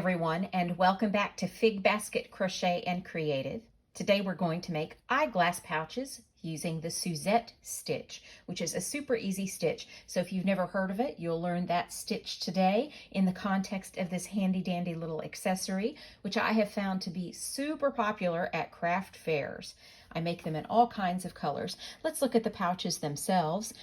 everyone, and welcome back to Fig Basket Crochet and Creative. Today we're going to make eyeglass pouches using the Suzette stitch, which is a super easy stitch. So if you've never heard of it, you'll learn that stitch today in the context of this handy dandy little accessory, which I have found to be super popular at craft fairs. I make them in all kinds of colors. Let's look at the pouches themselves.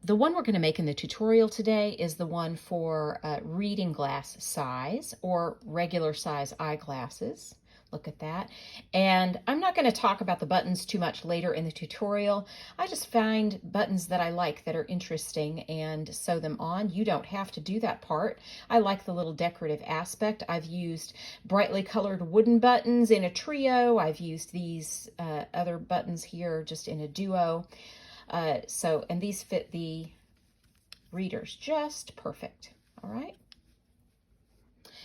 The one we're going to make in the tutorial today is the one for reading glass size or regular size eyeglasses. Look at that. And I'm not going to talk about the buttons too much later in the tutorial. I just find buttons that I like that are interesting and sew them on. You don't have to do that part. I like the little decorative aspect. I've used brightly colored wooden buttons in a trio. I've used these other buttons here just in a duo. And these fit the readers just perfect. All right.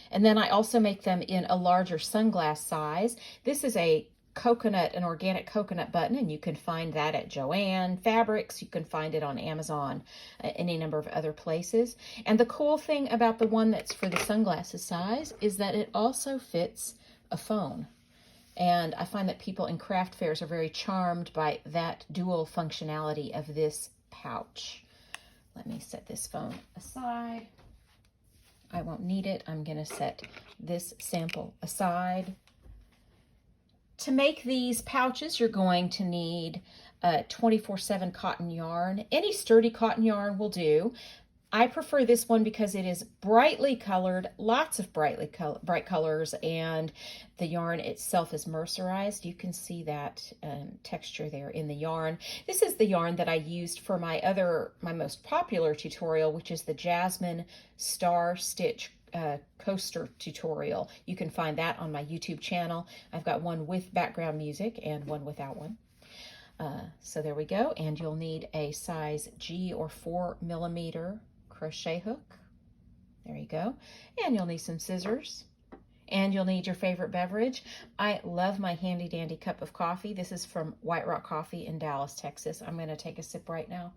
And then I also make them in a larger sunglass size. This is an organic coconut button, and you can find that at Joann Fabrics. You can find it on Amazon, any number of other places. And the cool thing about the one that's for the sunglasses size is that it also fits a phone. And I find that people in craft fairs are very charmed by that dual functionality of this pouch. Let me set this phone aside. I won't need it. I'm going to set this sample aside. To make these pouches, you're going to need 24/7 cotton yarn. Any sturdy cotton yarn will do. I prefer this one because it is brightly colored, lots of bright colors, and the yarn itself is mercerized. You can see that texture there in the yarn. This is the yarn that I used for my most popular tutorial, which is the Jasmine Star Stitch coaster tutorial. You can find that on my YouTube channel. I've got one with background music and one without one. So there we go. And you'll need a size G or 4mm crochet hook. There you go. And you'll need some scissors. And you'll need your favorite beverage. I love my handy dandy cup of coffee. This is from White Rock Coffee in Dallas, Texas. I'm going to take a sip right now.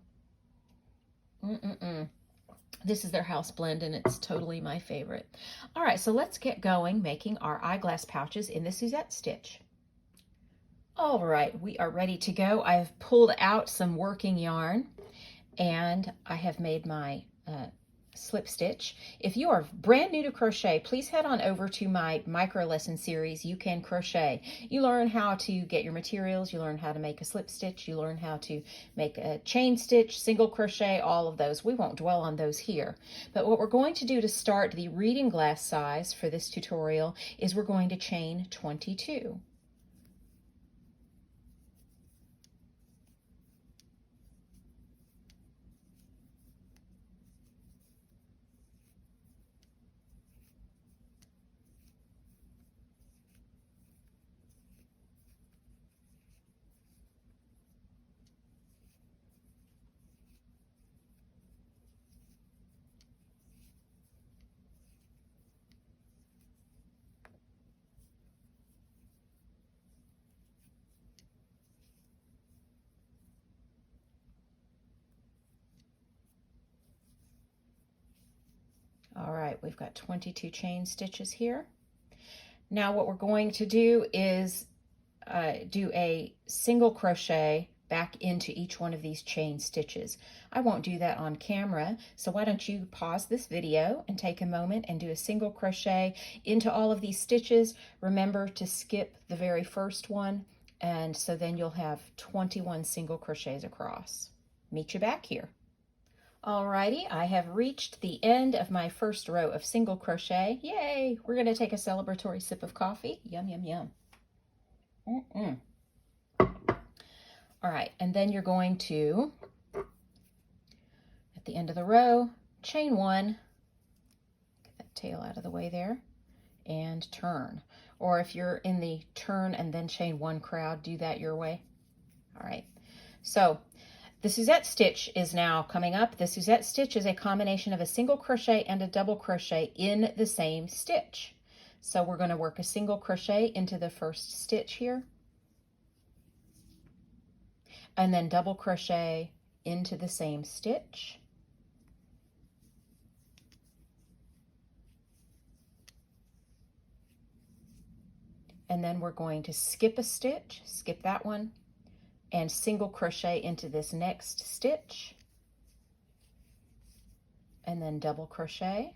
This is their house blend, and it's totally my favorite. All right, so let's get going making our eyeglass pouches in the Suzette stitch. All right, we are ready to go. I have pulled out some working yarn, and I have made my slip stitch. If you are brand new to crochet, please head on over to my micro lesson series, You Can Crochet. You learn how to get your materials, you learn how to make a slip stitch, you learn how to make a chain stitch, single crochet, all of those. We won't dwell on those here. But what we're going to do to start the reading glass size for this tutorial is we're going to chain 22. All right, we've got 22 chain stitches here. Now what we're going to do is do a single crochet back into each one of these chain stitches. I won't do that on camera, so why don't you pause this video and take a moment and do a single crochet into all of these stitches. Remember to skip the very first one, and so then you'll have 21 single crochets across. Meet you back here. Alrighty, I have reached the end of my first row of single crochet. Yay! We're going to take a celebratory sip of coffee. Yum, yum, yum. All right, and then you're going to, at the end of the row, chain one, get that tail out of the way there, and turn. Or if you're in the turn and then chain one crowd, do that your way. All right, so the Suzette stitch is now coming up. The Suzette stitch is a combination of a single crochet and a double crochet in the same stitch. So we're going to work a single crochet into the first stitch here, and then double crochet into the same stitch, and then we're going to skip a stitch, skip that one, and single crochet into this next stitch, and then double crochet,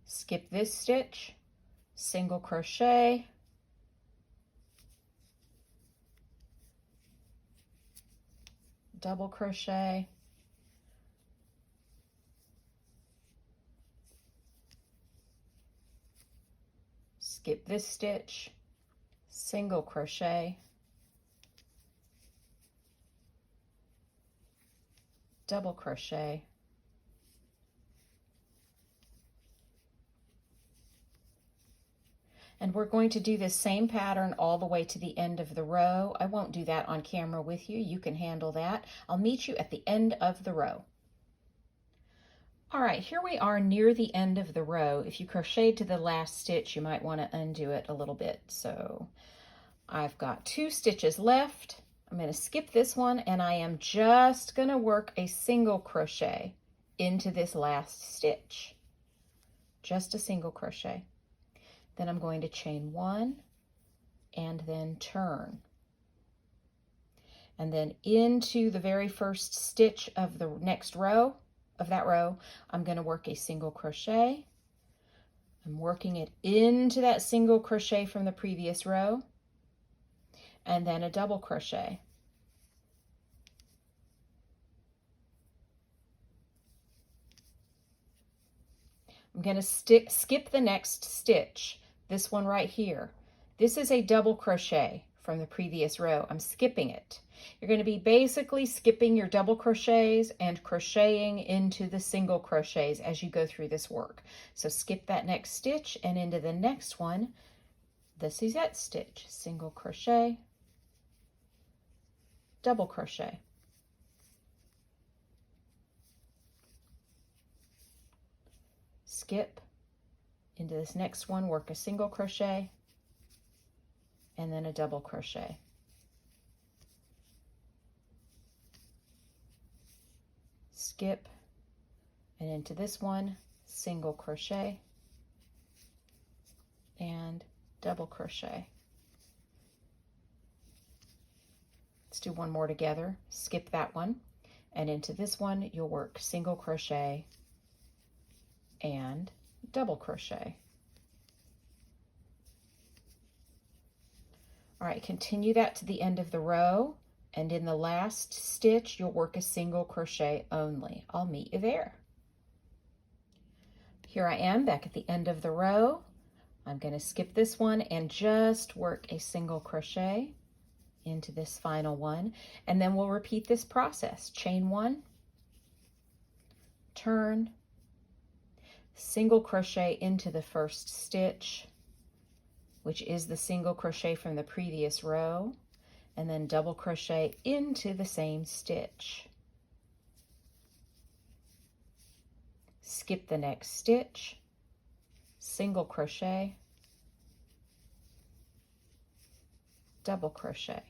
skip this stitch, single crochet, double crochet, skip this stitch, single crochet, double crochet, and we're going to do this same pattern all the way to the end of the row. I won't do that on camera with you. You can handle that. I'll meet you at the end of the row. All right, here we are near the end of the row. If you crocheted to the last stitch, you might want to undo it a little bit. So I've got 2 stitches left. I'm going to skip this one, and I am just going to work a single crochet into this last stitch. Just a single crochet. Then I'm going to chain 1 and then turn. And then into the very first stitch of the next row, I'm going to work a single crochet. I'm working it into that single crochet from the previous row, and then a double crochet. I'm going to skip the next stitch, this one right here. This is a double crochet from the previous row. I'm skipping it. You're going to be basically skipping your double crochets and crocheting into the single crochets as you go through this work. So skip that next stitch and into the next one, the Suzette stitch, single crochet, double crochet. Skip into this next one, work a single crochet, and then a double crochet. Skip, and into this one, single crochet, and double crochet. Let's do one more together. Skip that one, and into this one, you'll work single crochet and double crochet. All right, continue that to the end of the row, and in the last stitch, you'll work a single crochet only. I'll meet you there. Here I am back at the end of the row. I'm going to skip this one and just work a single crochet into this final one, and then we'll repeat this process. Chain 1, turn, single crochet into the first stitch, which is the single crochet from the previous row, and then double crochet into the same stitch. Skip the next stitch, single crochet, double crochet.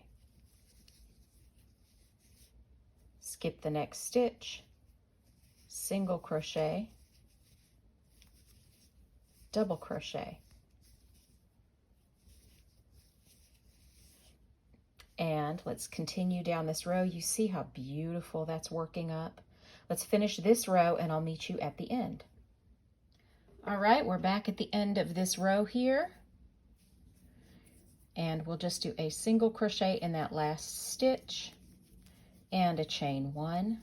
Skip the next stitch, single crochet, double crochet. And let's continue down this row. You see how beautiful that's working up. Let's finish this row and I'll meet you at the end. All right, we're back at the end of this row here. And we'll just do a single crochet in that last stitch and a chain 1.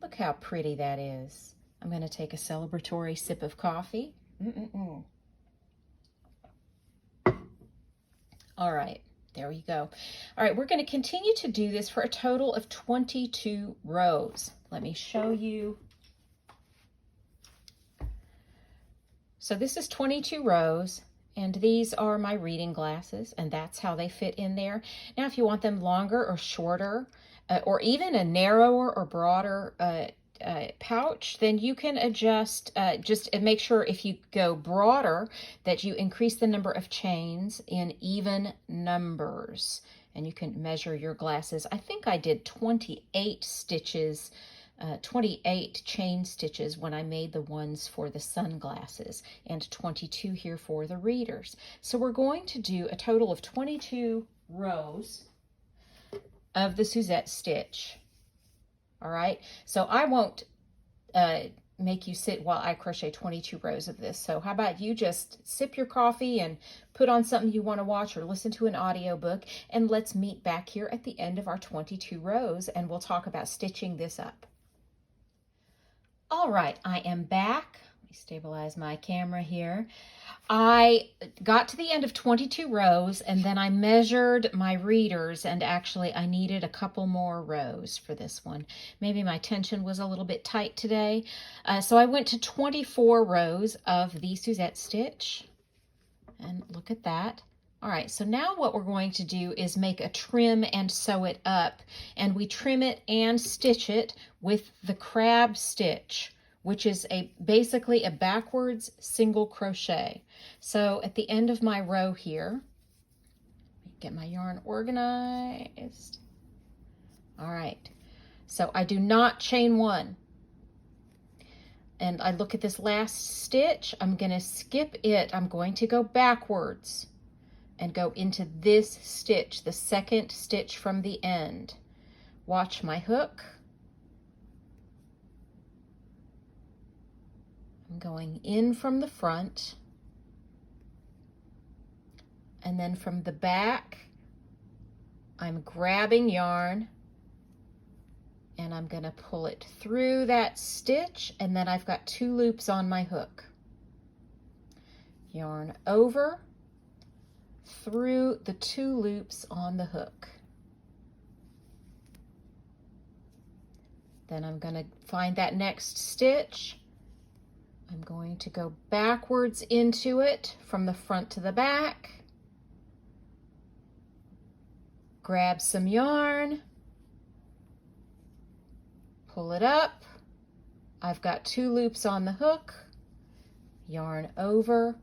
Look how pretty that is. I'm going to take a celebratory sip of coffee. All right. There we go. All right, we're going to continue to do this for a total of 22 rows. Let me show you. So this is 22 rows, and these are my reading glasses, and that's how they fit in there. Now, if you want them longer or shorter, or even a narrower or broader pouch, then you can adjust, just make sure if you go broader that you increase the number of chains in even numbers, and you can measure your glasses. I think I did 28 stitches 28 chain stitches when I made the ones for the sunglasses, and 22 here for the readers. So we're going to do a total of 22 rows of the Suzette stitch. All right, so I won't make you sit while I crochet 22 rows of this. So how about you just sip your coffee and put on something you want to watch or listen to an audiobook, and let's meet back here at the end of our 22 rows and we'll talk about stitching this up. All right, I am back. Let me stabilize my camera here. I got to the end of 22 rows and then I measured my readers, and actually I needed a couple more rows for this one. Maybe my tension was a little bit tight today. So I went to 24 rows of the Suzette stitch, and look at that. All right, so now what we're going to do is make a trim and sew it up, and we trim it and stitch it with the crab stitch, which is basically a backwards single crochet. So at the end of my row here, get my yarn organized. All right, so I do not chain one. And I look at this last stitch, I'm gonna skip it. I'm going to go backwards and go into this stitch, the second stitch from the end. Watch my hook. I'm going in from the front, and then from the back, I'm grabbing yarn and I'm gonna pull it through that stitch, and then I've got 2 loops on my hook. Yarn over, through the 2 loops on the hook. Then I'm gonna find that next stitch. I'm going to go backwards into it from the front to the back, grab some yarn, pull it up. I've got 2 loops on the hook, yarn over,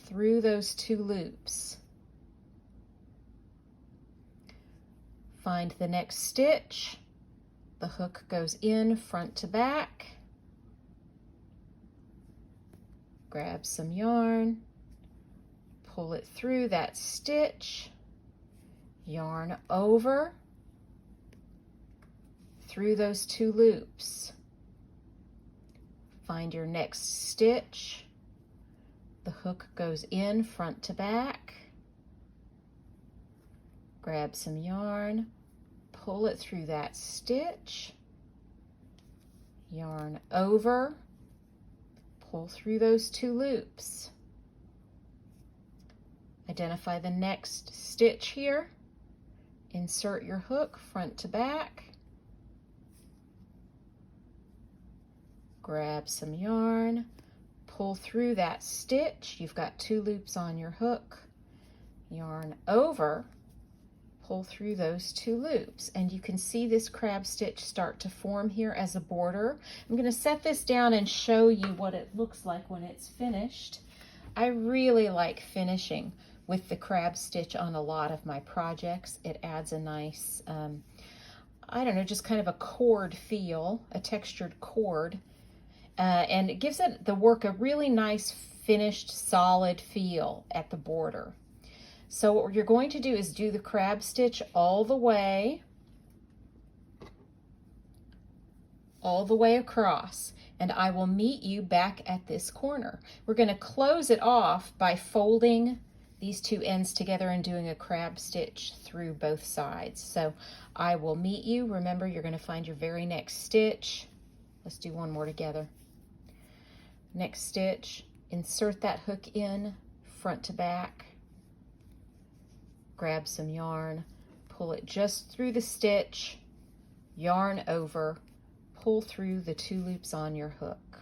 through those 2 loops. Find the next stitch. The hook goes in front to back. Grab some yarn, pull it through that stitch, yarn over, through those 2 loops. Find your next stitch. The hook goes in front to back. Grab some yarn, pull it through that stitch, yarn over, pull through those 2 loops. Identify the next stitch here. Insert your hook front to back. Grab some yarn, pull through that stitch. You've got 2 loops on your hook. Yarn over, pull through those 2 loops, and you can see this crab stitch start to form here as a border. I'm going to set this down and show you what it looks like when it's finished. I really like finishing with the crab stitch on a lot of my projects. It adds a nice, I don't know, just kind of a cord feel, a textured cord, and it gives the work a really nice finished solid feel at the border. So what you're going to do is do the crab stitch all the way across, and I will meet you back at this corner. We're going to close it off by folding these 2 ends together and doing a crab stitch through both sides. So I will meet you. Remember, you're going to find your very next stitch. Let's do one more together. Next stitch, insert that hook in front to back. Grab some yarn, pull it just through the stitch, yarn over, pull through the 2 loops on your hook.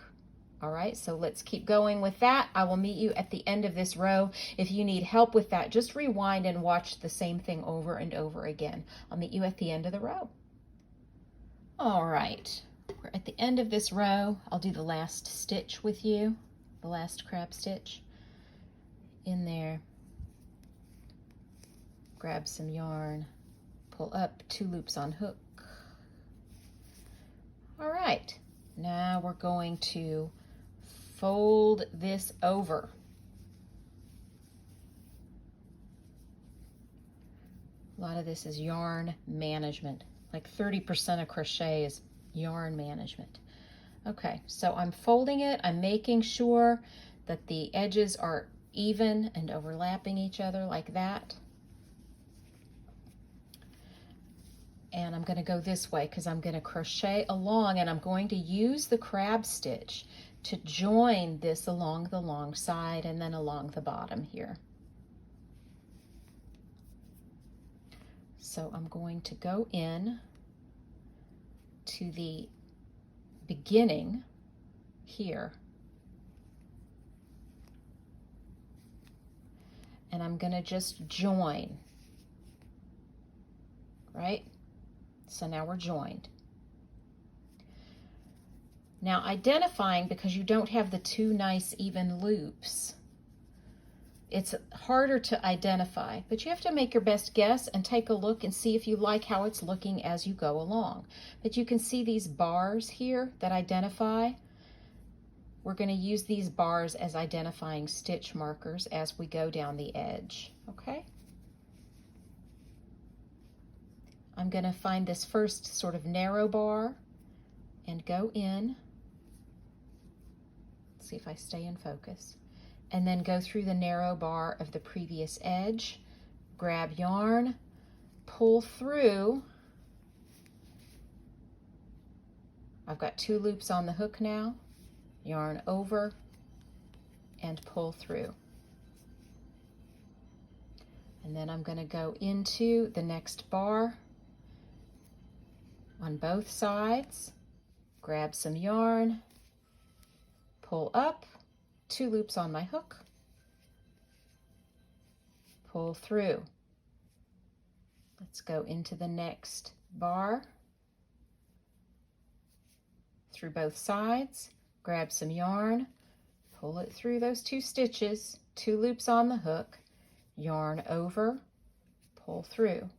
All right, so let's keep going with that. I will meet you at the end of this row. If you need help with that, just rewind and watch the same thing over and over again. I'll meet you at the end of the row. All right, we're at the end of this row. I'll do the last stitch with you, the last crab stitch in there. Grab some yarn, pull up 2 loops on hook, All right, now we're going to fold this over. A lot of this is yarn management. Like 30% of crochet is yarn management. Okay, so I'm folding it. I'm making sure that the edges are even and overlapping each other like that. And I'm going to go this way because I'm going to crochet along, and I'm going to use the crab stitch to join this along the long side and then along the bottom here. So I'm going to go in to the beginning here, and I'm going to just join, right? So now we're joined. Now identifying, because you don't have the two nice even loops, it's harder to identify, but you have to make your best guess and take a look and see if you like how it's looking as you go along. But you can see these bars here that identify. We're going to use these bars as identifying stitch markers as we go down the edge, okay? I'm going to find this first sort of narrow bar and go in. Let's see if I stay in focus. And then go through the narrow bar of the previous edge, grab yarn, pull through. I've got 2 loops on the hook now, yarn over and pull through. And then I'm going to go into the next bar on both sides, grab some yarn, pull up, 2 loops on my hook, pull through. Let's go into the next bar, through both sides, grab some yarn, pull it through those 2 stitches, 2 loops on the hook, yarn over, pull through.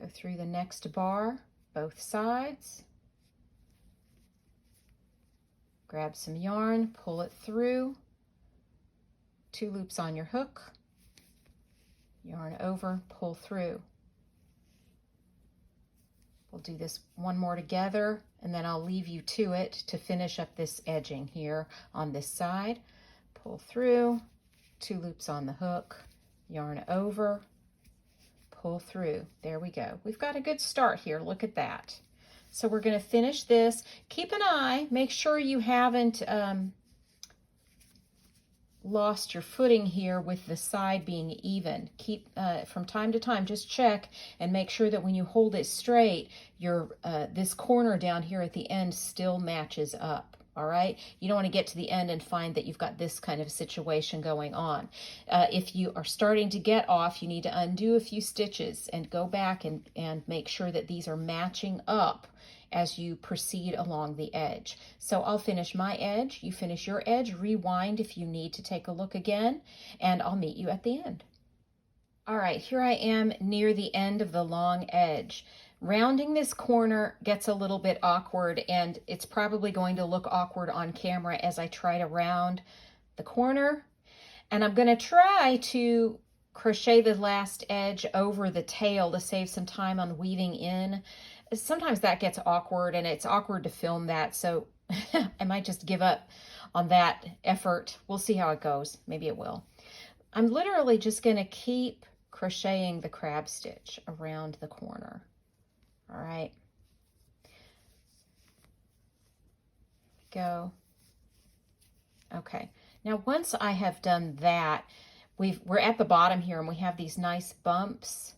Go through the next bar, both sides, grab some yarn, pull it through, 2 loops on your hook, yarn over, pull through. We'll do this one more together, and then I'll leave you to it to finish up this edging here on this side. Pull through, 2 loops on the hook, yarn over, pull through. There we go. We've got a good start here. Look at that. So we're going to finish this. Keep an eye. Make sure you haven't lost your footing here with the side being even. Keep from time to time, just check and make sure that when you hold it straight, your this corner down here at the end still matches up. All right, you don't want to get to the end and find that you've got this kind of situation going on. If you are starting to get off, you need to undo a few stitches and go back and make sure that these are matching up as you proceed along the edge. So I'll finish my edge, you finish your edge, rewind if you need to take a look again, and I'll meet you at the end. All right, here I am near the end of the long edge. Rounding this corner gets a little bit awkward, and it's probably going to look awkward on camera as I try to round the corner. And I'm going to try to crochet the last edge over the tail to save some time on weaving in. Sometimes that gets awkward, and it's awkward to film that, so I might just give up on that effort. We'll see how it goes. Maybe it will. I'm literally just going to keep crocheting the crab stitch around the corner. All right. Go. Okay. Now, once I have done that, we're at the bottom here, and we have these nice bumps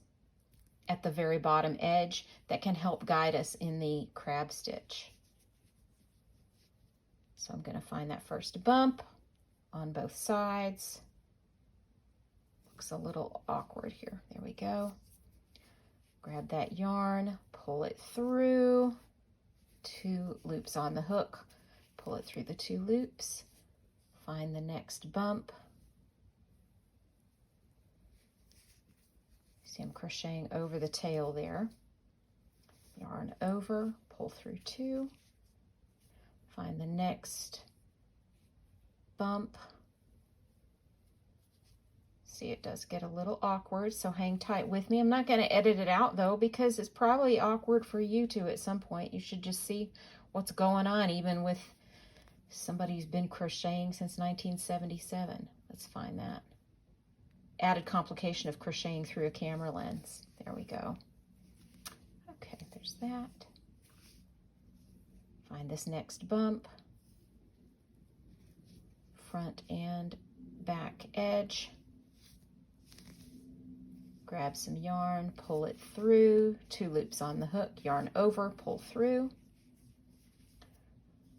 at the very bottom edge that can help guide us in the crab stitch. So I'm going to find that first bump on both sides. Looks a little awkward here. There we go. Grab that yarn, pull it through, 2 loops on the hook, pull it through the 2 loops, find the next bump. See, I'm crocheting over the tail there. Yarn over, pull through 2, find the next bump. See, it does get a little awkward, so hang tight with me. I'm not going to edit it out though, because it's probably awkward for you too at some point. You should just see what's going on, even with somebody who's been crocheting since 1977. Let's find that. Added complication of crocheting through a camera lens. There we go. Okay, there's that. Find this next bump. Front and back edge. Grab some yarn, pull it through, 2 loops on the hook, yarn over, pull through.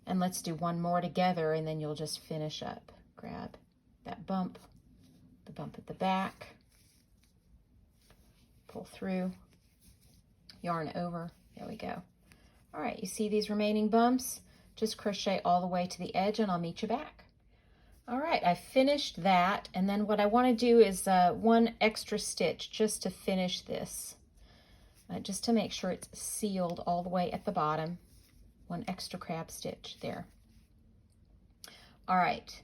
And let's do one more together, and then you'll just finish up. Grab that bump, the bump at the back, pull through, yarn over, there we go. All right, you see these remaining bumps? Just crochet all the way to the edge and I'll meet you back. All right, I finished that, and then what I want to do is 1 extra stitch just to finish this, just to make sure it's sealed all the way at the bottom. 1 extra crab stitch there. All right,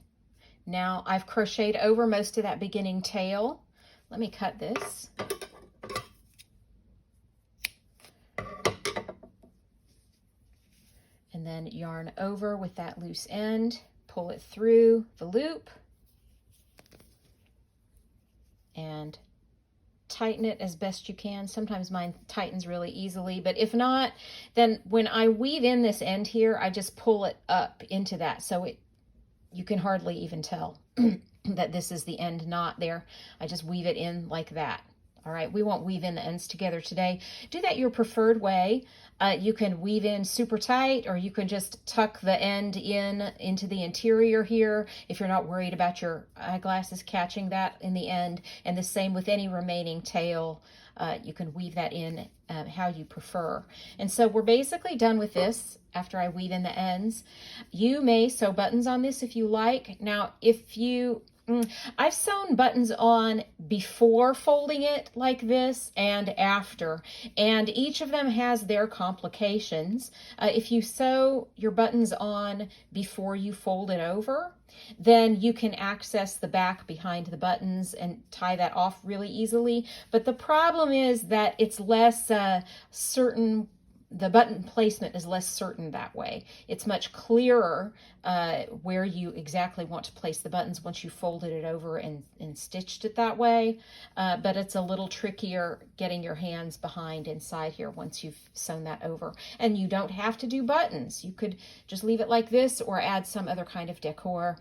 now I've crocheted over most of that beginning tail. Let me cut this. And then yarn over with that loose end. Pull it through the loop and tighten it as best you can. Sometimes mine tightens really easily, but if not, then when I weave in this end here, I just pull it up into that, so you can hardly even tell that this is the end knot there. I just weave it in like that. All right, we won't weave in the ends together today. Do that your preferred way. You can weave in super tight, or you can just tuck the end into the interior here if you're not worried about your eyeglasses catching that in the end. And the same with any remaining tail. You can weave that in how you prefer. And so we're basically done with this after I weave in the ends. You may sew buttons on this if you like. Now, if you... I've sewn buttons on before folding it like this and after, and each of them has their complications. If you sew your buttons on before you fold it over, then you can access the back behind the buttons and tie that off really easily. But the problem is that it's less certain. The button placement is less certain that way. It's much clearer where you exactly want to place the buttons once you folded it over and stitched it that way. But it's a little trickier getting your hands behind inside here once you've sewn that over. And you don't have to do buttons. You could just leave it like this or add some other kind of decor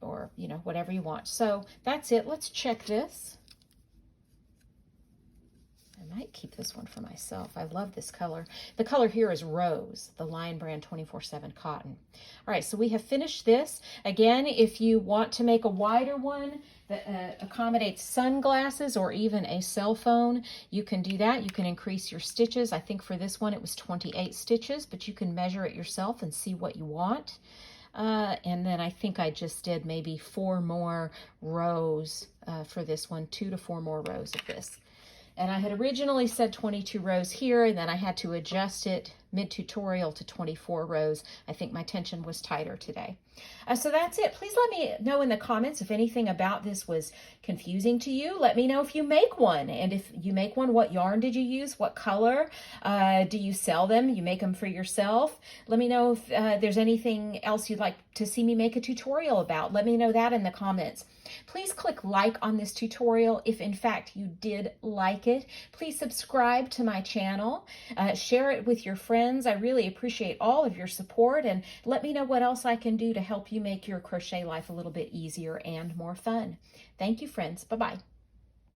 or, you know, whatever you want. So that's it. Let's check this. I might keep this one for myself. I love this color. The color here is Rose, the Lion Brand 24/7 cotton. All right, so we have finished this. Again, if you want to make a wider one that accommodates sunglasses or even a cell phone, you can do that. You can increase your stitches. I think for this one it was 28 stitches, but you can measure it yourself and see what you want. And then I think I just did maybe 4 more rows for this one, 2 to 4 more rows of this. And I had originally said 22 rows here, and then I had to adjust it mid-tutorial to 24 rows. I think my tension was tighter today. So that's it. Please let me know in the comments if anything about this was confusing to you. Let me know if you make one. And if you make one, what yarn did you use? What color? Do you sell them? You make them for yourself? Let me know if there's anything else you'd like to see me make a tutorial about. Let me know that in the comments. Please click like on this tutorial if in fact you did like it. Please subscribe to my channel. Share it with your friends. I really appreciate all of your support, and let me know what else I can do to help you make your crochet life a little bit easier and more fun. Thank you, friends. Bye-bye.